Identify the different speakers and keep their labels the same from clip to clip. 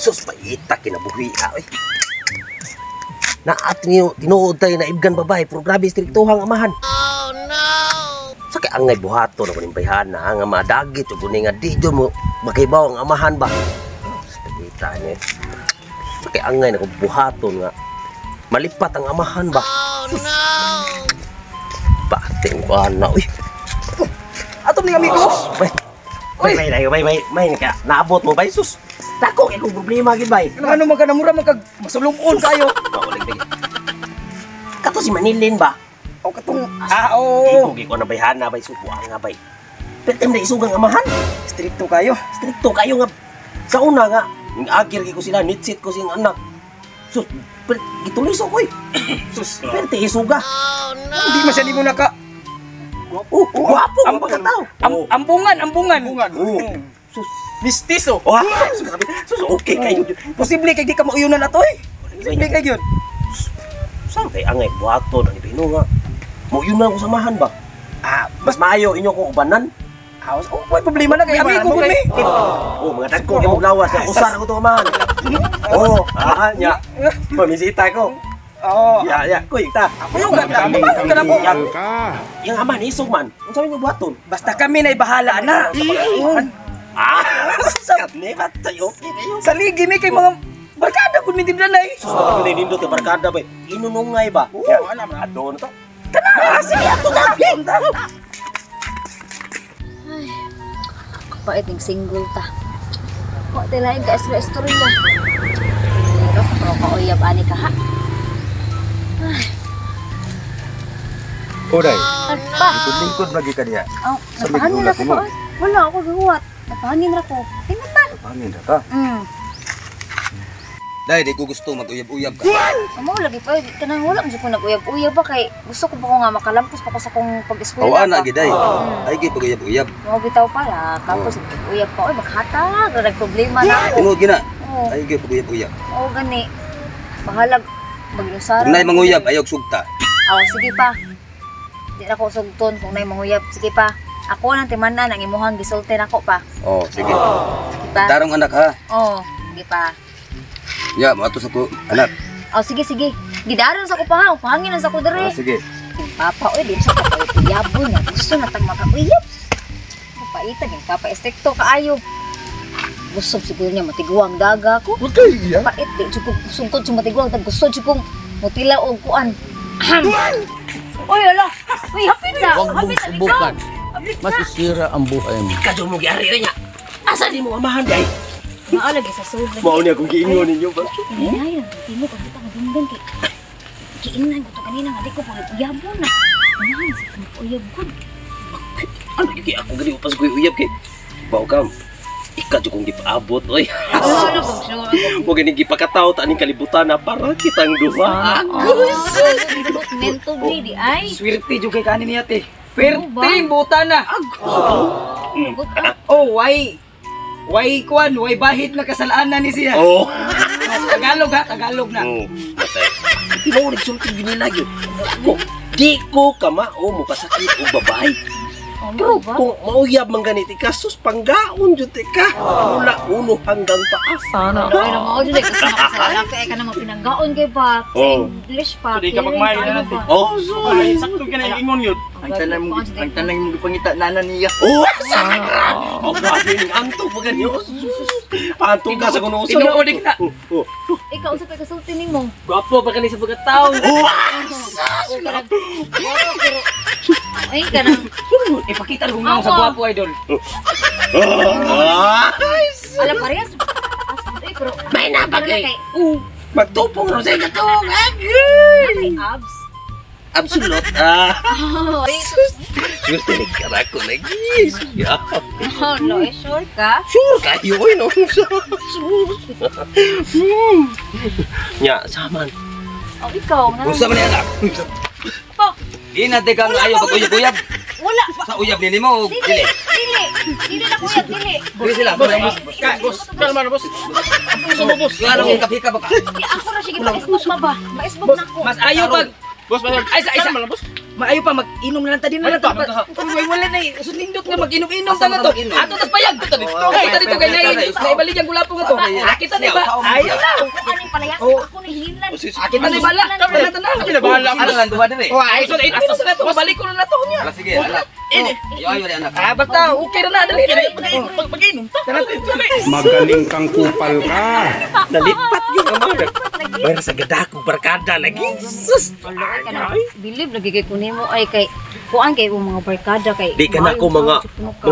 Speaker 1: Sus, paita kinabuhi ay. Naat niyo tinuod tayo na ibgan babae pero grabe striktuhang amahan. Oh no. Sakay angay buhato na kuning bayhana nga madagit ug kuning nga di jud mo magkaibaw ang amahan ba. Paita ni. Sakay angay na buhaton nga malipat ang amahan ba. Oh no. Pating ko na uy.
Speaker 2: Atom ni amigo.
Speaker 1: May ka naabot mo ba sus? Dako kay kung problema gid bay.
Speaker 2: Ano man ka namura man kag masulubon kayo.
Speaker 1: Kato si Manilin ba?
Speaker 2: O katong oo.
Speaker 1: Ikugi ko na bayhana bay subuan nga bay. Pertem na isugang amahan.
Speaker 2: Stricto kayo.
Speaker 1: Stricto kayo nga. Sa una nga, ning agir ko sila, nitsit ko sing anak. Sus, gituliso ko eh. Sus, perte isuga. Oh no.
Speaker 2: Hindi masyadi mo naka.
Speaker 1: Guwapo ang pagkatao.
Speaker 2: Ambungan.
Speaker 1: Sus,
Speaker 2: Mistiso.
Speaker 1: oh, sus, okay kayo.
Speaker 2: Posible kay di ka mauyunan ato eh. Posible kay yun.
Speaker 1: Saan kay angay buhato ng ibino nga? Mo yun na ako samahan ba? Mas maayo inyo kong ubanan.
Speaker 2: May problema na kay amigo ko mi.
Speaker 1: Mga dagko kay maglawas na usan ako to amahan. Nya. Pamisita ko. Ya, kuy ta.
Speaker 2: Ayaw kami ka na po.
Speaker 1: Yang aman isog man. Unsa man yung buhaton?
Speaker 2: Basta kami na'y bahala na.
Speaker 1: Sakat ni batayo.
Speaker 2: Sa ligi mi kay mga barkada kun mi dinanay.
Speaker 1: Sus, ako na nindot kay barkada ba? Inunungay ba? Alam na adon to.
Speaker 2: Sige ato lagi.
Speaker 3: Ay, kapait ng single ta. Huwag tilahin ka istorya. Pero sa kauyab ani ka ha. Ay.
Speaker 4: Oday,
Speaker 3: Pa.
Speaker 4: lingkod lagi ka diya.
Speaker 3: Oh, napahangin ako pa. Wala ako gahuwat. Napahangin ako. Tingnan pa.
Speaker 4: Pangin na ka. Dahil di ko gusto mag-uyab-uyab ka.
Speaker 3: Amo lagi pa kanang wala mo ko nag-uyab-uyab ba kay gusto ko pa ko nga makalampos pa ko sa kong pag-eskwela.
Speaker 4: Awa na giday. Ay gi pag-uyab-uyab.
Speaker 3: Mo bitaw para tapos uyab pa oy maghatag ra problema na ako.
Speaker 4: Tungod gina.
Speaker 3: Oo.
Speaker 4: Ay gi pag-uyab-uyab.
Speaker 3: Oo gani. Bahalag mag-usara.
Speaker 4: Kung nay manguyab ayog sugta.
Speaker 3: Sige pa. Di na ko sugton kung nay manguyab. Sige pa. Ako nang timanan ang imuhang gisulti nako pa.
Speaker 4: Oh, sige.
Speaker 3: Sige pa.
Speaker 4: Darong anak ha.
Speaker 3: Sige pa.
Speaker 4: Ya, mato sa ko anak.
Speaker 3: Sige. Gidaron sa ko pa ha. Pahangin na sa ko dere.
Speaker 4: Sige.
Speaker 3: Papa, oy, di sa kapayapon na. Gusto na tang makakuyap. Papaitag yung kapa-estekto kaayo. Gusto siguro niya matiguang daga ko.
Speaker 4: Okay, ya.
Speaker 3: Pait, di sugod sungkod sa matiguang. Gusto siguro mutila o kuan. Oy, ala. Uy, hapit na.
Speaker 5: Huwag mong subukan. Masisira ang buhay mo.
Speaker 1: Kadyo mo giari niya. Asa di mo amahan day?
Speaker 3: Maalag sa sulod.
Speaker 1: Mao ni akong giingon ninyo ba?
Speaker 3: Ay, timo pag kita madunggan kay. Kiingnan ko to kanina nga di ko pag uyabo na. Unahan sa uyab gud.
Speaker 1: Ano yung ako gali upas ko uyab kay. Bao kam. Ika jud kong gipaabot oy.
Speaker 3: Ano bang siguro ako?
Speaker 1: Mo gani gipakataw ta aning kalibutan na para kitang duha.
Speaker 3: Mento di ay.
Speaker 2: Swerte jud kay kanin niya te. Perting buta na. Why bahit na kasalanan ni siya.
Speaker 1: Oh.
Speaker 2: Tagalog na.
Speaker 1: Matay. Mo rin sulti ginila yun. Di ko kamao mo kasakit o babae. Pero kung mauyab man ganiti ka, sus panggaon jud ka. Mula uno hanggang taas.
Speaker 3: Sana. Ay na mao jud kasi nakasalanan kay ka na mapinanggaon kay pa. English pa.
Speaker 2: Di ka magmay na natin.
Speaker 1: Oh, so.
Speaker 2: Sakto ka na ingon yun. Ang tanang mo pangita nana niya.
Speaker 1: Oh, sana. Oh, grabe ning antok pa ganyo. Antok ka sa kuno uso.
Speaker 2: Tinuodik na.
Speaker 3: Ikaw sa pagkasulti nimo.
Speaker 2: Gwapo pa kani sa pagkatao.
Speaker 3: Ay, kanang
Speaker 2: Ipakita ko nga sa gwapo idol.
Speaker 3: alam parehas. Pero
Speaker 1: May napagay.
Speaker 3: kay
Speaker 1: Magtupong ro sa ito.
Speaker 3: may abs.
Speaker 1: Absolute.
Speaker 3: Ay,
Speaker 1: Swerte ni karako lagi.
Speaker 3: no, sure ka?
Speaker 1: Sure kayo oy no. Nya, saman.
Speaker 3: Ikaw na.
Speaker 4: Unsa man anak?
Speaker 3: Pa,
Speaker 4: Ina de kang ayo pag-uyab-uyab.
Speaker 3: wala.
Speaker 4: Sa uyab nini mo.
Speaker 3: Dili na kuya, dili.
Speaker 4: Dili sila.
Speaker 2: Boss, kalma na boss.
Speaker 4: Klaro kung kapika ba ka?
Speaker 3: Di ako na sige pa-Facebook pa ba? Ma-Facebook na ko.
Speaker 2: Mas ayaw pag. Boss, ay isa. Boss.
Speaker 6: Maayo pa mag-inom na lang ta din na lang to. Wala na eh. Usod nindot nga mag-inom-inom ta na to. Ato tas payag to. Kita dito kay naibalik ang gulapo nga to. Kita na ba? Ayaw na.
Speaker 3: Aning palaya
Speaker 6: Oh.
Speaker 3: ako ni hinlan.
Speaker 6: Kita na bala. Kami na tanan.
Speaker 2: Pinabahala
Speaker 4: Ano lang duha dire?
Speaker 6: Oh, ay so ito sa nato. Balik ko na nato niya.
Speaker 4: Sige, anak. Yo ayo rin anak.
Speaker 6: Ah, basta okay na dali. Mag-inom ta.
Speaker 5: Magaling kang kupal ka.
Speaker 1: Nalipat yung amahan. Pero sa gadakong barkada lagi. Sus!
Speaker 3: Believe lagi kay kunin mo ay kay kuan kay mga barkada kay.
Speaker 1: Di ka na ako mga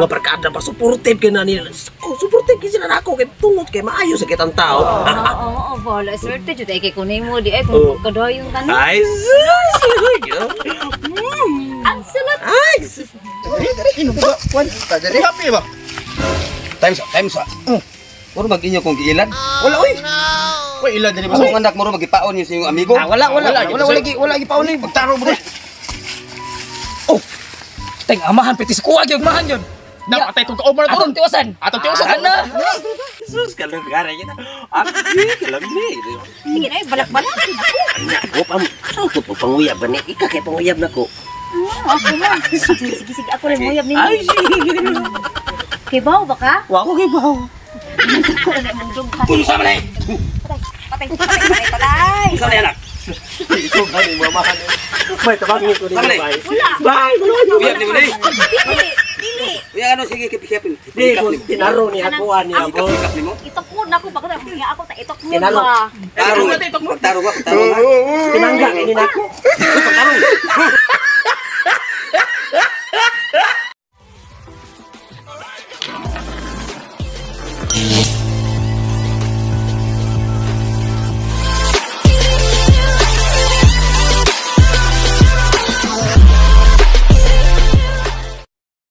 Speaker 1: barkada ba supportive ka na nila. Supportive ka sila na ako kay tungod kay maayo sa kitang tao.
Speaker 3: Oo, wala swerte jud ay kay kunin mo di ay kung kadayon ka na.
Speaker 1: Ay, sus!
Speaker 3: Ang sulat.
Speaker 1: Ay, sus!
Speaker 2: Happy ba?
Speaker 4: Time sa. Puro mag-inyo kong giilan.
Speaker 6: Wala oy.
Speaker 2: Uy, ilan din ba?
Speaker 4: Ang anak mo ro magipaon yung sa iyong amigo.
Speaker 6: Wala gi paon ni.
Speaker 2: Pagtaro mo.
Speaker 6: Oh. Teng amahan pitis ko ag yung mahan yon.
Speaker 2: Napatay kong ka-over to.
Speaker 6: Atong tiwasan.
Speaker 2: Atong tiwasan.
Speaker 6: Ana.
Speaker 1: Sus, kalang gara kita. Kalang ni.
Speaker 3: Sige na balak-balak.
Speaker 1: Ako pa panguyab ba ni? Ika kay panguyab na ko.
Speaker 3: Ako na. Sige ako rin moyab ninyo.
Speaker 1: Ay,
Speaker 3: Kay bawo ba ka?
Speaker 1: wa ko kay bawo.
Speaker 3: Ko na mong dog ka.
Speaker 4: Puno sa manay.
Speaker 3: Patay.
Speaker 1: Isa na anak. Ito ba ni mamahan? May tabangin ko ni
Speaker 4: Sama na.
Speaker 1: bay.
Speaker 3: Wala.
Speaker 1: Bay, wala.
Speaker 4: Uyab ni mo ni.
Speaker 3: Dili.
Speaker 4: Uya ano sige kipikapin.
Speaker 1: Di ko tinaro ni ako ani ako.
Speaker 4: Pikap nimo.
Speaker 3: Itok na ako bakit nga ako ta itok mo
Speaker 1: Kinalo.
Speaker 3: ba?
Speaker 4: Taro ba?
Speaker 1: Tinangga ni nako.